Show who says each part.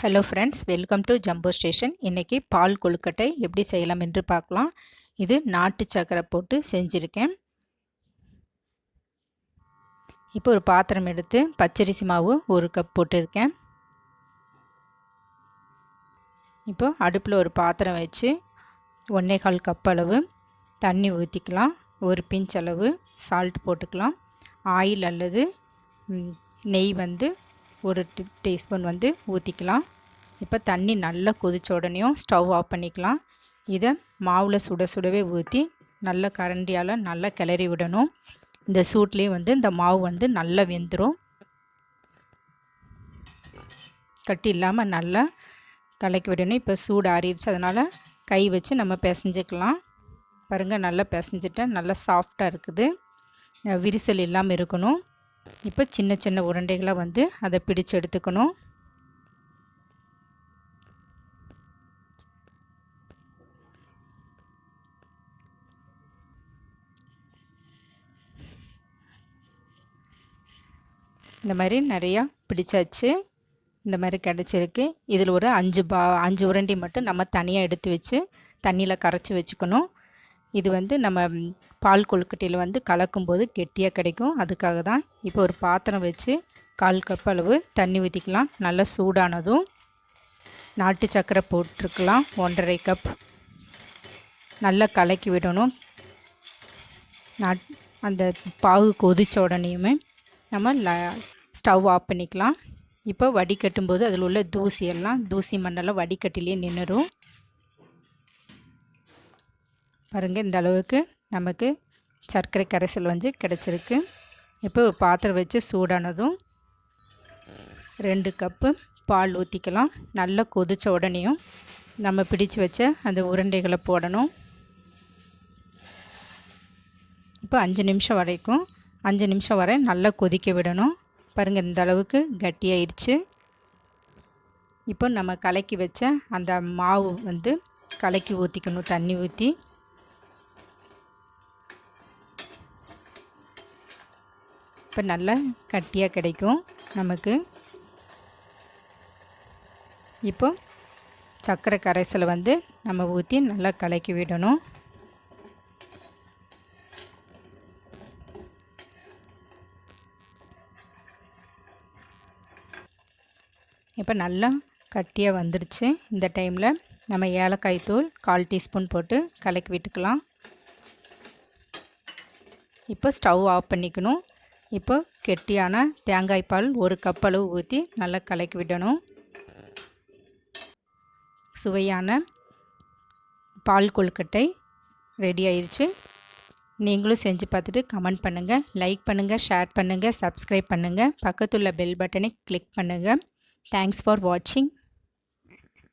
Speaker 1: Hello friends, welcome to Jumbo Station. இன்றைக்கி பால் கொழுக்கட்டை எப்படி செய்யலாம் என்று பார்க்கலாம். இது நாட்டு சக்கரை போட்டு செஞ்சுருக்கேன். இப்போ ஒரு பாத்திரம் எடுத்து பச்சரிசி மாவு 1 கப் போட்டிருக்கேன். இப்போ அடுப்பில் ஒரு பாத்திரம் வச்சு 1.25 கப் அளவு தண்ணி ஊற்றிக்கலாம். ஒரு பிஞ்ச் அளவு சால்ட் போட்டுக்கலாம். ஆயில் அல்லது நெய் ஒரு டீஸ்பூன் ஊற்றிக்கலாம். இப்போ தண்ணி நல்லா கொதிச்ச உடனேயும் ஸ்டவ் ஆஃப் பண்ணிக்கலாம். இதை மாவில் சுடவே ஊற்றி நல்லா கரண்டியால் நல்லா கிளறி விடணும். இந்த சூட்லேயே இந்த மாவு நல்லா வெந்துடும். கட்டி இல்லாமல் நல்லா கலக்கி விடணும். இப்போ சூடு ஆறிடுச்சு, அதனால் கை வச்சு நம்ம பிசைஞ்சிக்கலாம். பாருங்கள், நல்லா பிசைஞ்சிட்டேன். நல்லா சாஃப்டாக இருக்குது. விரிசல் இல்லாமல் இருக்கணும். இப்போ சின்ன சின்ன உருண்டைகளாக அதை பிடிச்சு எடுத்துக்கணும். இந்த மாதிரி நிறையா பிடிச்சாச்சு. இந்த மாதிரி கிடச்சிருக்கு. இதில் ஒரு 5 உருண்டை மட்டும் நம்ம தனியாக எடுத்து வச்சு தண்ணியில் கரைச்சி வச்சுக்கணும். இது நம்ம பால் கொழுக்கட்டையில் கலக்கும்போது கெட்டியாக கிடைக்கும். அதுக்காக தான். இப்போ ஒரு பாத்திரம் வச்சு 1/4 கப் அளவு தண்ணி ஊற்றிக்கலாம். நல்லா சூடானதும் நாட்டு சக்கரை போட்டிருக்கலாம். 1.5 கப் நல்லா கலக்கி விடணும். அந்த பாகு கொதிச்ச உடனேயுமே நம்ம ஸ்டவ் ஆஃப் பண்ணிக்கலாம். இப்போ வடிகட்டும்போது அதில் உள்ள தூசி மண்ணெல்லாம் வடிகட்டிலே நின்றுடும். பாருங்கள், இந்த அளவுக்கு நமக்கு சர்க்கரை கரைசல் கிடச்சிருக்கு. இப்போ ஒரு பாத்திரம் வச்சு சூடானதும் 2 கப்பு பால் ஊற்றிக்கலாம். நல்லா கொதிச்ச உடனேயும் நம்ம பிடிச்சு வச்ச அந்த உருண்டைகளை போடணும். இப்போ 5 நிமிஷம் வரை நல்லா கொதிக்க விடணும். பாருங்கள், இந்த அளவுக்கு கட்டியாயிடுச்சு. இப்போ நம்ம கலக்கி வச்ச அந்த மாவு கலக்கி ஊற்றிக்கணும். தண்ணி ஊற்றி இப்போ நல்லா கட்டியாக கிடைக்கும் நமக்கு. இப்போ சர்க்கரை கரைசலை நம்ம ஊற்றி நல்லா கலக்கி விடணும். இப்போ நல்லா கட்டியாக வந்துடுச்சு. இந்த டைமில் நம்ம ஏலக்காய் தூள் 1/4 டீஸ்பூன் போட்டு கலக்கி விட்டுக்கலாம். இப்போ ஸ்டவ் ஆஃப் பண்ணிக்கணும். இப்போ கெட்டியான தேங்காய் பால் 1 கப் அளவு ஊற்றி நல்லா கலக்கி விடணும். சுவையான பால் கொழுக்கட்டை ரெடி ஆயிடுச்சு. நீங்களும் செஞ்சு பார்த்துட்டு கமெண்ட் பண்ணுங்கள், லைக் பண்ணுங்கள், ஷேர் பண்ணுங்கள், சப்ஸ்கிரைப் பண்ணுங்கள். பக்கத்துள்ள பெல் பட்டனை கிளிக் பண்ணுங்கள். Thanks for watching.